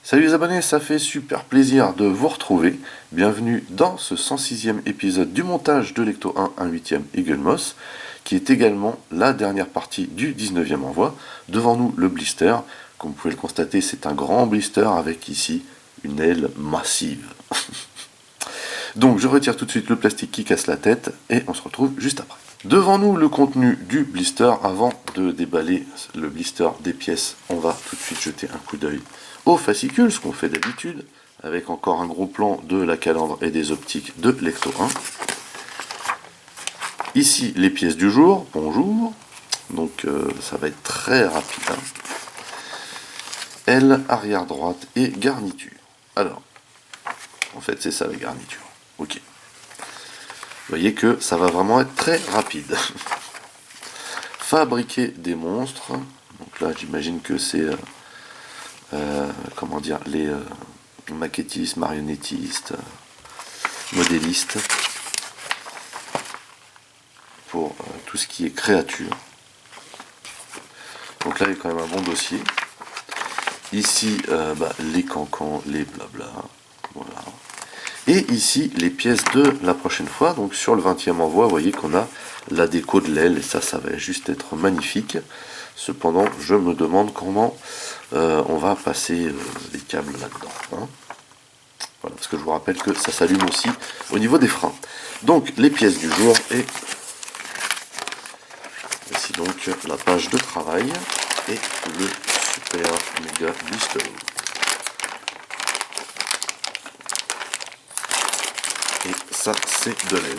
Salut les abonnés, ça fait super plaisir de vous retrouver. Bienvenue dans ce 106e épisode du montage de l'Ecto 1, 1/8e Eagle Moss, qui est également la dernière partie du 19e envoi. Devant nous, le blister. Comme vous pouvez le constater, c'est un grand blister avec ici une aile massive. Donc je retire tout de suite le plastique qui casse la tête et on se retrouve juste après. Devant nous, le contenu du blister. Avant de déballer le blister des pièces, on va tout de suite jeter un coup d'œil au fascicule, ce qu'on fait d'habitude, avec encore un gros plan de la calandre et des optiques de l'Ecto 1. Ici, les pièces du jour. Bonjour. Donc ça va être très rapide. Aile arrière droite et garniture. Alors, en fait, c'est ça la garniture. Ok. Vous voyez que ça va vraiment être très rapide. Fabriquer des monstres. Donc là, j'imagine que c'est comment dire, les maquettistes, marionnettistes, modélistes, pour tout ce qui est créature. Donc là, il y a quand même un bon dossier. Ici, les cancans, les blabla. Voilà. Et ici, les pièces de la prochaine fois. Donc sur le 20e envoi, vous voyez qu'on a la déco de l'aile. Et ça va juste être magnifique. Cependant, je me demande comment on va passer les câbles là-dedans. Hein. Voilà, parce que je vous rappelle que ça s'allume aussi au niveau des freins. Donc, les pièces du jour. Et voici donc la page de travail. Et le super méga blister. Et ça, c'est de l'aile.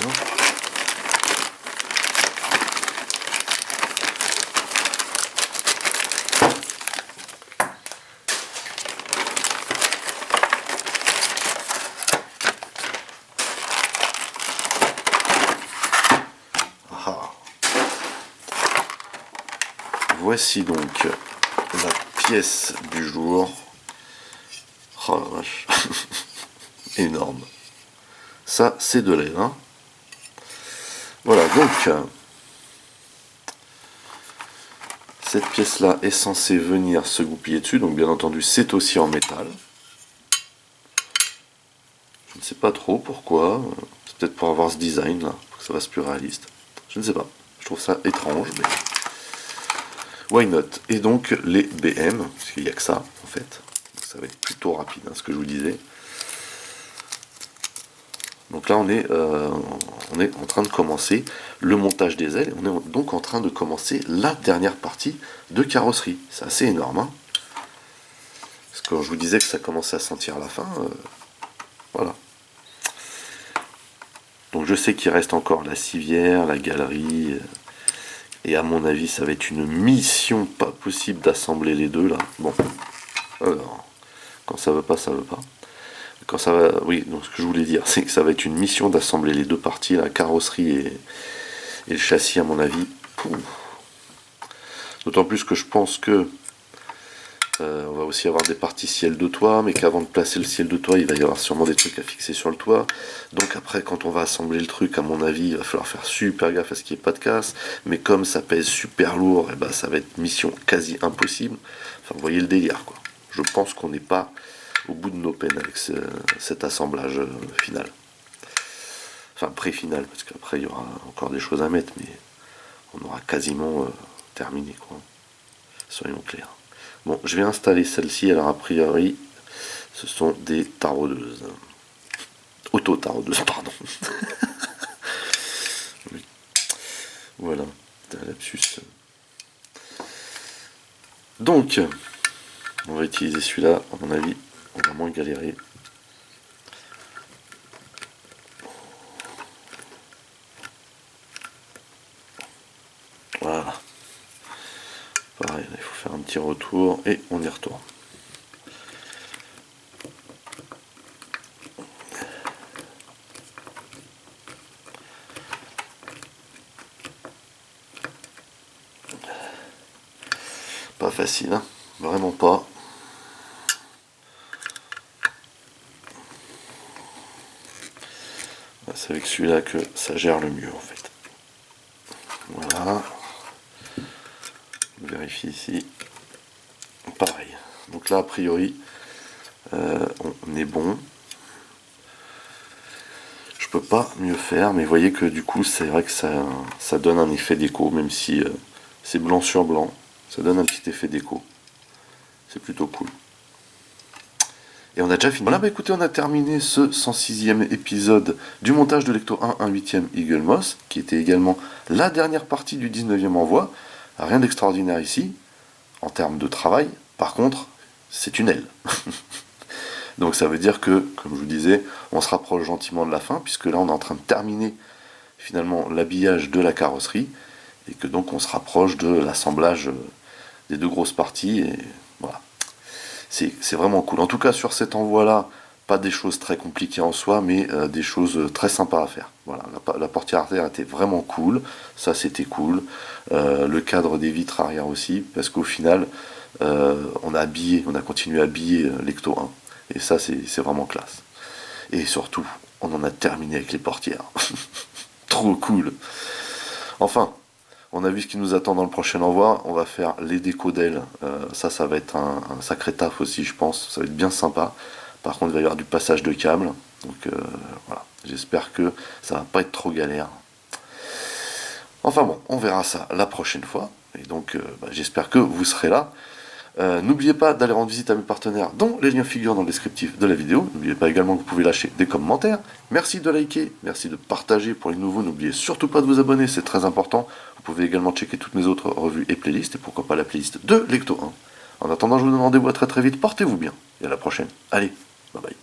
Voici donc la pièce du jour. Oh la vache. Énorme. Ça, c'est de l'aile. Hein. Voilà, donc cette pièce-là est censée venir se goupiller dessus. Donc bien entendu, c'est aussi en métal. Je ne sais pas trop pourquoi. C'est peut-être pour avoir ce design là, pour que ça fasse plus réaliste. Je ne sais pas. Je trouve ça étrange, mais why not. Et donc les BM, parce qu'il n'y a que ça en fait. Donc, ça va être plutôt rapide, hein, ce que je vous disais. Donc là on est en train de commencer le montage des ailes. On est donc en train de commencer la dernière partie de carrosserie. C'est assez énorme. Hein, parce que quand je vous disais que ça commençait à sentir la fin, voilà. Donc je sais qu'il reste encore la civière, la galerie, et à mon avis ça va être une mission pas possible d'assembler les deux là. Bon, alors, quand ça veut pas, ça veut pas. Quand ça va, oui, donc ce que je voulais dire, c'est que ça va être une mission d'assembler les deux parties, la carrosserie et le châssis à mon avis. D'autant plus que je pense que on va aussi avoir des parties ciel de toit, mais qu'avant de placer le ciel de toit, il va y avoir sûrement des trucs à fixer sur le toit. Donc après, quand on va assembler le truc, à mon avis, il va falloir faire super gaffe à ce qu'il n'y ait pas de casse. Mais comme ça pèse super lourd, et ben, ça va être mission quasi impossible. Enfin, vous voyez le délire, quoi. Je pense qu'on n'est pas au bout de nos peines avec cet assemblage final. Enfin, pré-final, parce qu'après, il y aura encore des choses à mettre, mais on aura quasiment terminé, quoi. Soyons clairs. Bon, je vais installer celle-ci. Alors, a priori, ce sont des taraudeuses. Auto-taraudeuses, pardon. Oui. Voilà, c'est un lapsus. Donc, on va utiliser celui-là. À mon avis, on va moins galérer. Voilà. Pareil, il faut faire un petit retour et on y retourne. Pas facile, hein, vraiment pas. C'est avec celui-là que ça gère le mieux en fait. Voilà. On vérifie ici. Pareil. Donc là, a priori, On est bon. Je peux pas mieux faire, mais vous voyez que du coup, c'est vrai que ça donne un effet déco, même si c'est blanc sur blanc. Ça donne un petit effet déco. C'est plutôt cool. Et on a déjà fini. Voilà, bah écoutez, on a terminé ce 106e épisode du montage de Lecto 1, 1/8e Eagle Moss, qui était également la dernière partie du 19e envoi. Rien d'extraordinaire ici, en termes de travail. Par contre, c'est une aile. Donc ça veut dire que, comme je vous disais, on se rapproche gentiment de la fin, puisque là on est en train de terminer finalement l'habillage de la carrosserie, et que donc on se rapproche de l'assemblage des deux grosses parties, et voilà. C'est vraiment cool. En tout cas, sur cet envoi-là, pas des choses très compliquées en soi, mais des choses très sympas à faire. Voilà, la portière arrière était vraiment cool, ça c'était cool. Le cadre des vitres arrière aussi, parce qu'au final, on a continué à habiller l'Ecto 1. Et ça, c'est vraiment classe. Et surtout, on en a terminé avec les portières. Trop cool. Enfin, on a vu ce qui nous attend dans le prochain envoi. On va faire les décos d'ailes. Ça va être un sacré taf aussi, je pense. Ça va être bien sympa. Par contre, il va y avoir du passage de câbles. Donc voilà. J'espère que ça va pas être trop galère. Enfin bon, on verra ça la prochaine fois. Et donc, j'espère que vous serez là. N'oubliez pas d'aller rendre visite à mes partenaires dont les liens figurent dans le descriptif de la vidéo. N'oubliez pas également que vous pouvez lâcher des commentaires. Merci de liker, merci de partager pour les nouveaux. N'oubliez surtout pas de vous abonner, c'est très important. Vous pouvez également checker toutes mes autres revues et playlists, et pourquoi pas la playlist de Lecto 1. En attendant, je vous donne rendez-vous à très très vite, portez-vous bien, et à la prochaine. Allez, bye bye.